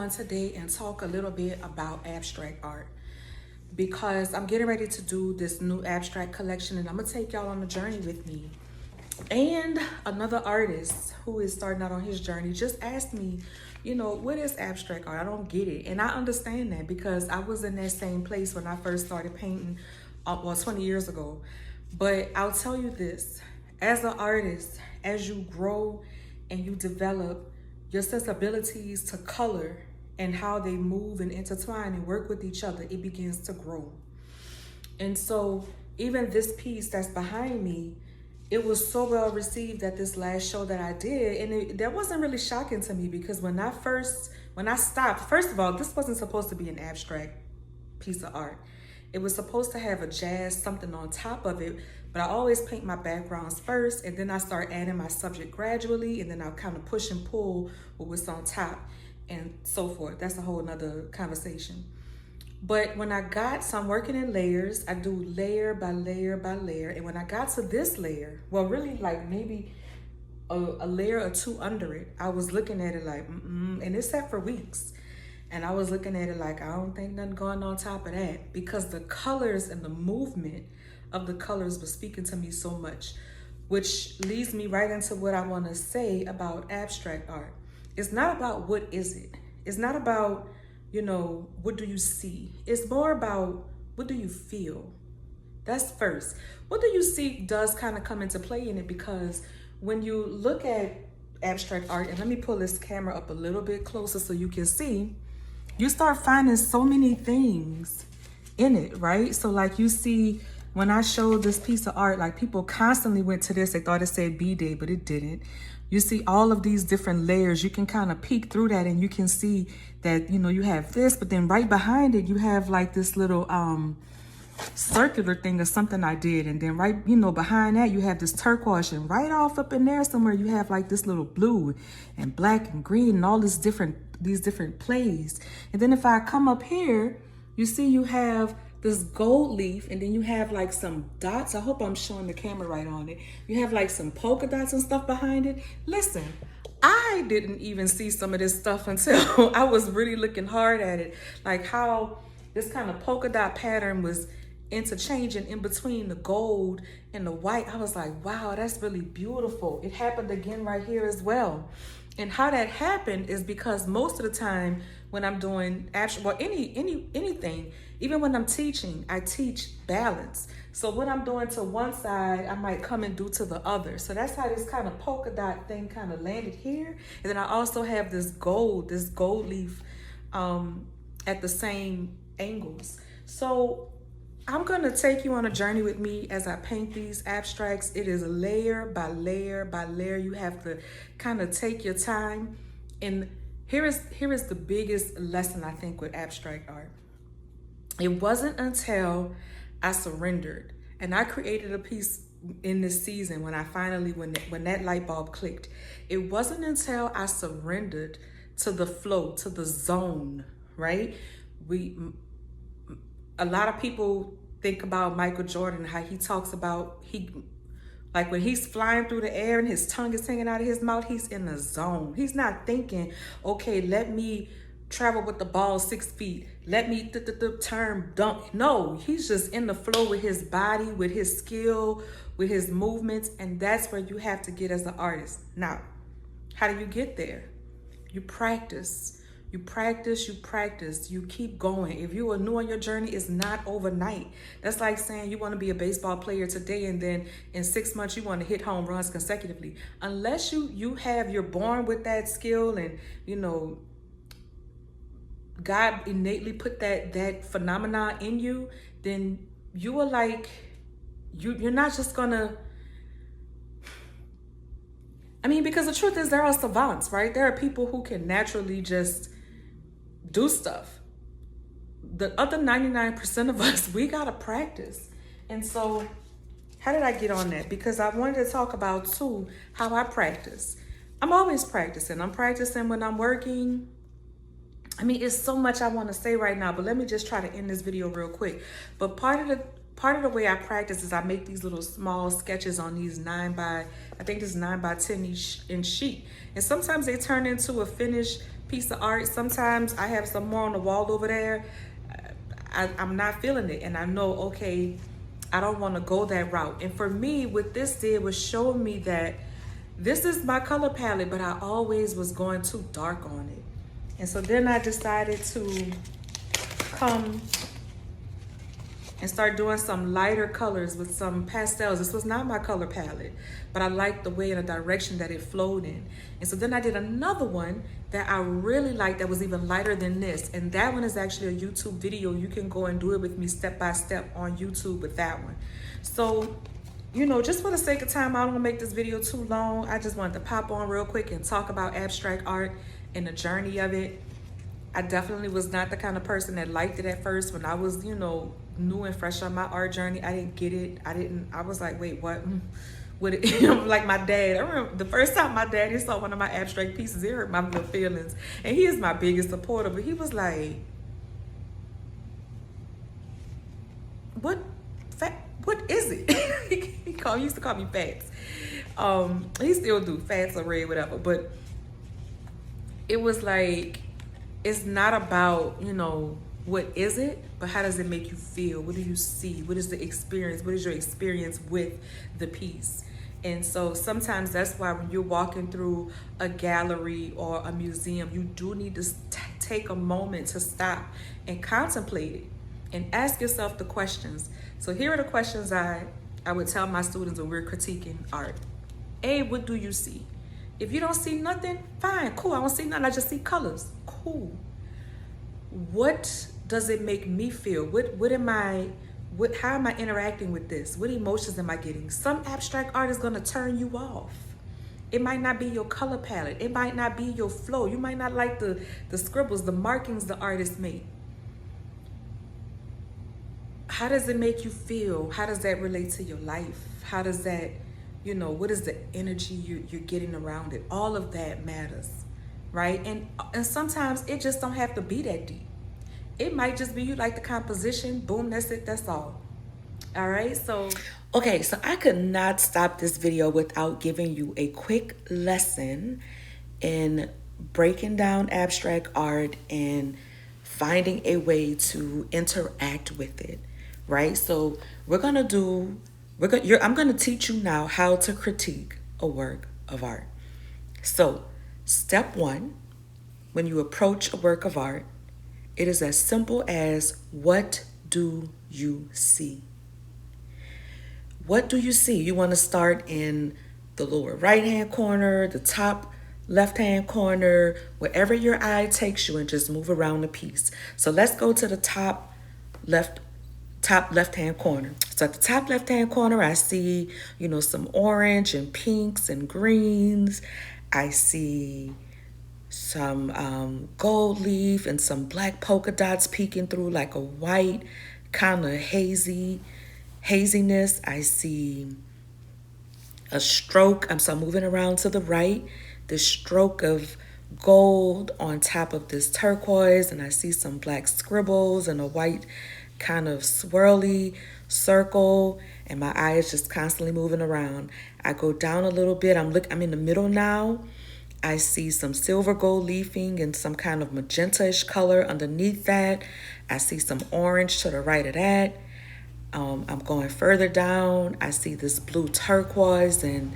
on today and talk a little bit about abstract art because I'm getting ready to do this new abstract collection and I'm gonna take y'all on a journey with me. And another artist who is starting out on his journey just asked me, what is abstract art? I don't get it. And I understand that because I was in that same place when I first started painting, 20 years ago. But I'll tell you this, as an artist, as you grow and you develop your sensibilities to color and how they move and intertwine and work with each other, it begins to grow. And so even this piece that's behind me, it was so well received at this last show that I did. And that wasn't really shocking to me because when I stopped, first of all, this wasn't supposed to be an abstract piece of art. It was supposed to have a jazz something on top of it, but I always paint my backgrounds first and then I start adding my subject gradually and then I'll kind of push and pull with what's on top and so forth. That's a whole nother conversation. But when so I'm working in layers, I do layer by layer by layer. And when I got to this layer, well, really like maybe a layer or two under it, I was looking at it like, and it sat for weeks. And I was looking at it like, I don't think nothing going on top of that because the colors and the movement of the colors was speaking to me so much, which leads me right into what I want to say about abstract art. It's not about what is it. It's not about, what do you see? It's more about what do you feel? That's first. What do you see does kind of come into play in it because when you look at abstract art, and let me pull this camera up a little bit closer so you can see, you start finding so many things in it, right? So like you see, when I showed this piece of art, like people constantly went to this, they thought it said B-Day, but it didn't. You see all of these different layers. You can kind of peek through that and you can see that, you have this, but then right behind it, you have like this little circular thing or something I did. And then right, behind that, you have this turquoise and right off up in there somewhere, you have like this little blue and black and green and all these different plays. And then if I come up here, you see you have this gold leaf and then you have like some dots. I hope I'm showing the camera right on it. You have like some polka dots and stuff behind it. Listen, I didn't even see some of this stuff until I was really looking hard at it. Like how this kind of polka dot pattern was interchanging in between the gold and the white. I was like, wow, that's really beautiful. It happened again right here as well. And how that happened is because most of the time when I'm doing anything, even when I'm teaching, I teach balance. So what I'm doing to one side, I might come and do to the other. So that's how this kind of polka dot thing kind of landed here. And then I also have this gold leaf at the same angles. So I'm gonna take you on a journey with me as I paint these abstracts. It is layer by layer by layer. You have to kind of take your time. And here is the biggest lesson I think with abstract art. It wasn't until I surrendered and I created a piece in this season when that light bulb clicked. It wasn't until I surrendered to the flow, to the zone, right? A lot of people think about Michael Jordan, how he talks about like when he's flying through the air and his tongue is hanging out of his mouth, he's in the zone. He's not thinking, okay, let me travel with the ball 6 feet. Let me turn dunk. No, he's just in the flow with his body, with his skill, with his movements. And that's where you have to get as an artist. Now, how do you get there? You practice. You practice, you keep going. If you are new on your journey, it's not overnight. That's like saying you want to be a baseball player today and then in 6 months you want to hit home runs consecutively. Unless you're born with that skill and, God innately put that phenomena in you, then you are like, you're not just gonna, because the truth is there are savants, right? There are people who can naturally just do stuff. The other 99% of us, we gotta practice. And so how did I get on that? Because I wanted to talk about too, how I practice. I'm always practicing. I'm practicing when I'm working. It's so much I want to say right now, but let me just try to end this video real quick. But part of the way I practice is I make these little small sketches on these 9 by 10 inch sheet. And sometimes they turn into a finished piece of art, sometimes I have some more on the wall over there. I'm not feeling it, and I know, okay, I don't want to go that route. And for me, what this did was show me that this is my color palette, but I always was going too dark on it. And so then I decided to come and start doing some lighter colors with some pastels. This was not my color palette, but I liked the way and the direction that it flowed in. And so then I did another one that I really liked that was even lighter than this. And that one is actually a YouTube video. You can go and do it with me step by step on YouTube with that one. So, you know, just for the sake of time, I don't want to make this video too long. I just wanted to pop on real quick and talk about abstract art and the journey of it. I definitely was not the kind of person that liked it at first. When I was, you know, new and fresh on my art journey, I didn't get it. I was like, wait, what? What it, like my dad. I remember the first time my daddy saw one of my abstract pieces, he hurt my little feelings. And he is my biggest supporter, but he was like, what is it? He used to call me Fats. He still do, Fats or Red, whatever. But it was like, it's not about, you know, what is it, but how does it make you feel? What do you see? What is the experience? What is your experience with the piece? And so sometimes that's why when you're walking through a gallery or a museum, you do need to take a moment to stop and contemplate it and ask yourself the questions. So here are the questions I would tell my students when we're critiquing art. A, what do you see? If you don't see nothing, fine, cool. I don't see nothing, I just see colors. Cool. What does it make me feel? How am I interacting with this? What emotions am I getting? Some abstract art is gonna turn you off. It might not be your color palette. It might not be your flow. You might not like the scribbles, the markings the artist made. How does it make you feel? How does that relate to your life? How does that, you know, what is the energy you're getting around it? All of that matters, right? And sometimes it just don't have to be that deep. It might just be you like the composition, boom, that's it, that's all. All right, so. Okay, so I could not stop this video without giving you a quick lesson in breaking down abstract art and finding a way to interact with it, right? So I'm gonna teach you now how to critique a work of art. So step one, when you approach a work of art, it is as simple as, what do you see? What do you see? You want to start in the lower right-hand corner, the top left-hand corner, wherever your eye takes you, and just move around the piece. So let's go to the top left-hand corner. So at the top left-hand corner, I see, you know, some orange and pinks and greens. I see some gold leaf and some black polka dots peeking through, like a white kind of haziness. I see a stroke. So I'm moving around to the right, this stroke of gold on top of this turquoise, and I see some black scribbles and a white kind of swirly circle, and my eye is just constantly moving around. I go down a little bit. I'm in the middle now. I see some silver gold leafing and some kind of magenta-ish color underneath that. I see some orange to the right of that. I'm going further down. I see this blue turquoise and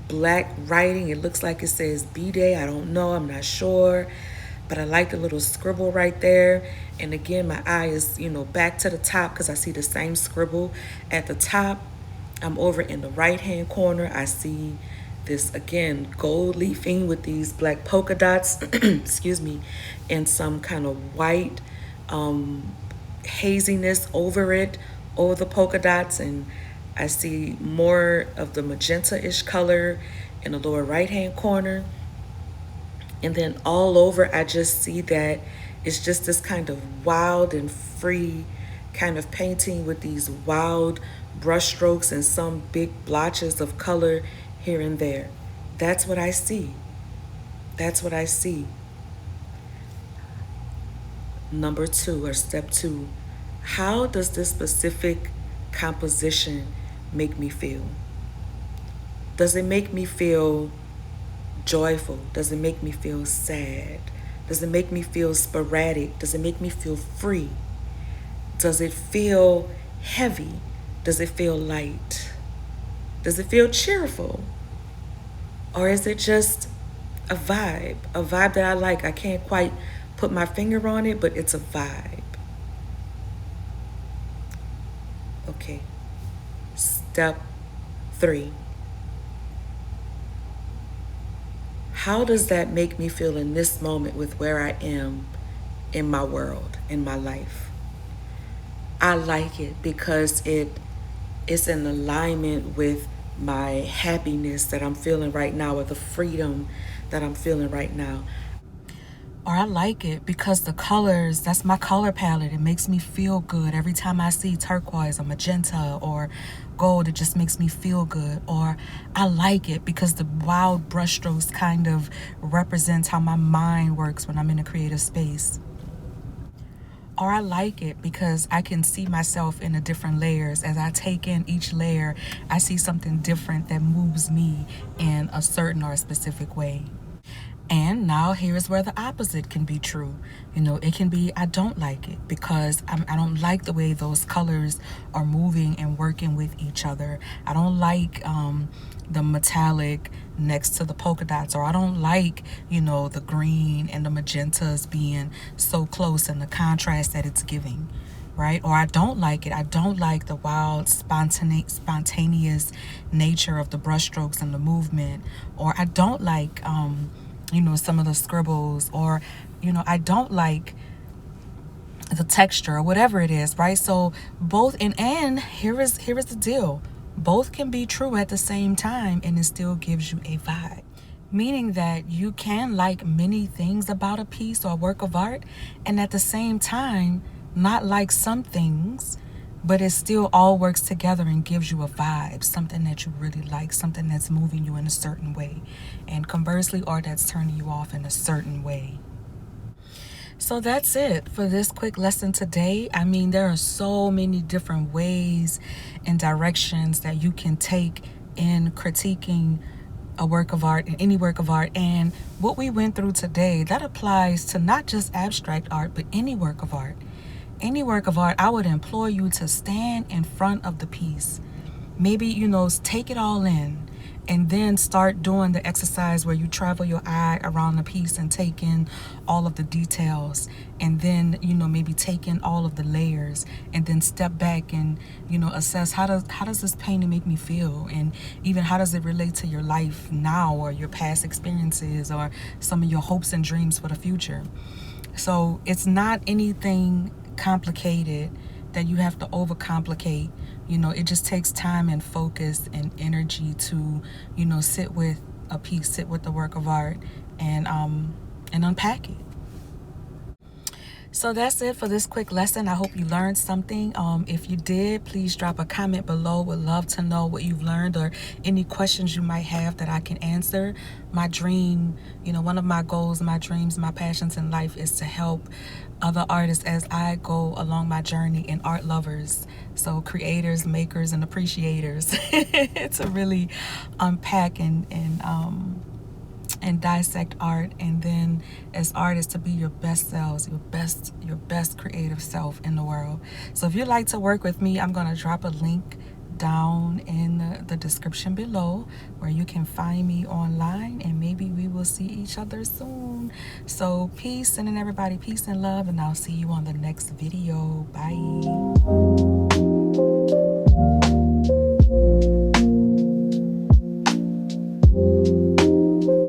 black writing. It looks like it says B-Day. I don't know. I'm not sure. But I like the little scribble right there. And again, my eye is, you know, back to the top because I see the same scribble at the top. I'm over in the right-hand corner. I see this, again, gold leafing with these black polka dots, excuse me, and some kind of white haziness over it, over the polka dots. And I see more of the magenta-ish color in the lower right-hand corner. And then all over, I just see that it's just this kind of wild and free kind of painting with these wild brush strokes and some big blotches of color here and there. That's what I see. That's what I see. Number two, or step two, how does this specific composition make me feel? Does it make me feel joyful? Does it make me feel sad? Does it make me feel sporadic? Does it make me feel free? Does it feel heavy? Does it feel light? Does it feel cheerful? Or is it just a vibe that I like? I can't quite put my finger on it, but it's a vibe. Okay. Step 3. How does that make me feel in this moment with where I am in my world, in my life? I like it because it's in alignment with my happiness that I'm feeling right now, or the freedom that I'm feeling right now. Or I like it because the colors, that's my color palette. It makes me feel good. Every time I see turquoise or magenta or gold, it just makes me feel good. Or I like it because the wild brushstrokes kind of represents how my mind works when I'm in a creative space. Or I like it because I can see myself in the different layers. As I take in each layer, I see something different that moves me in a certain or a specific way. And now here's where the opposite can be true. It can be I don't like it because I don't like the way those colors are moving and working with each other. I don't like the metallic next to the polka dots, or I don't like, the green and the magentas being so close and the contrast that it's giving. Right? Or I don't like it. I don't like the wild, spontaneous nature of the brushstrokes and the movement. Or I don't like some of the scribbles, or I don't like the texture, or whatever it is, right? So both, and here is the deal, both can be true at the same time, and it still gives you a vibe. Meaning that you can like many things about a piece or a work of art, and at the same time not like some things, but it still all works together and gives you a vibe, something that you really like, something that's moving you in a certain way, and conversely, art that's turning you off in a certain way. So that's it for this quick lesson today. I mean, there are so many different ways and directions that you can take in critiquing a work of art, in any work of art. And what we went through today, that applies to not just abstract art, but any work of art. Any work of art, I would implore you to stand in front of the piece. Maybe, take it all in, and then start doing the exercise where you travel your eye around the piece and take in all of the details, and then, maybe take in all of the layers, and then step back and, assess how does this painting make me feel, and even how does it relate to your life now, or your past experiences, or some of your hopes and dreams for the future. So it's not anything complicated that you have to overcomplicate. It just takes time and focus and energy to, sit with a piece, sit with the work of art, and unpack it. So that's it for this quick lesson. I hope you learned something. If you did, please drop a comment below. Would love to know what you've learned, or any questions you might have that I can answer. My dream, one of my goals, my dreams, my passions in life is to help other artists as I go along my journey, and art lovers, so creators, makers, and appreciators, to really unpack and dissect art, and then as artists to be your best selves, your best creative self in the world. So if you'd like to work with me, I'm going to drop a link down in the description below where you can find me online, and maybe we will see each other soon. So peace, and then everybody, peace and love, and I'll see you on the next video. Bye.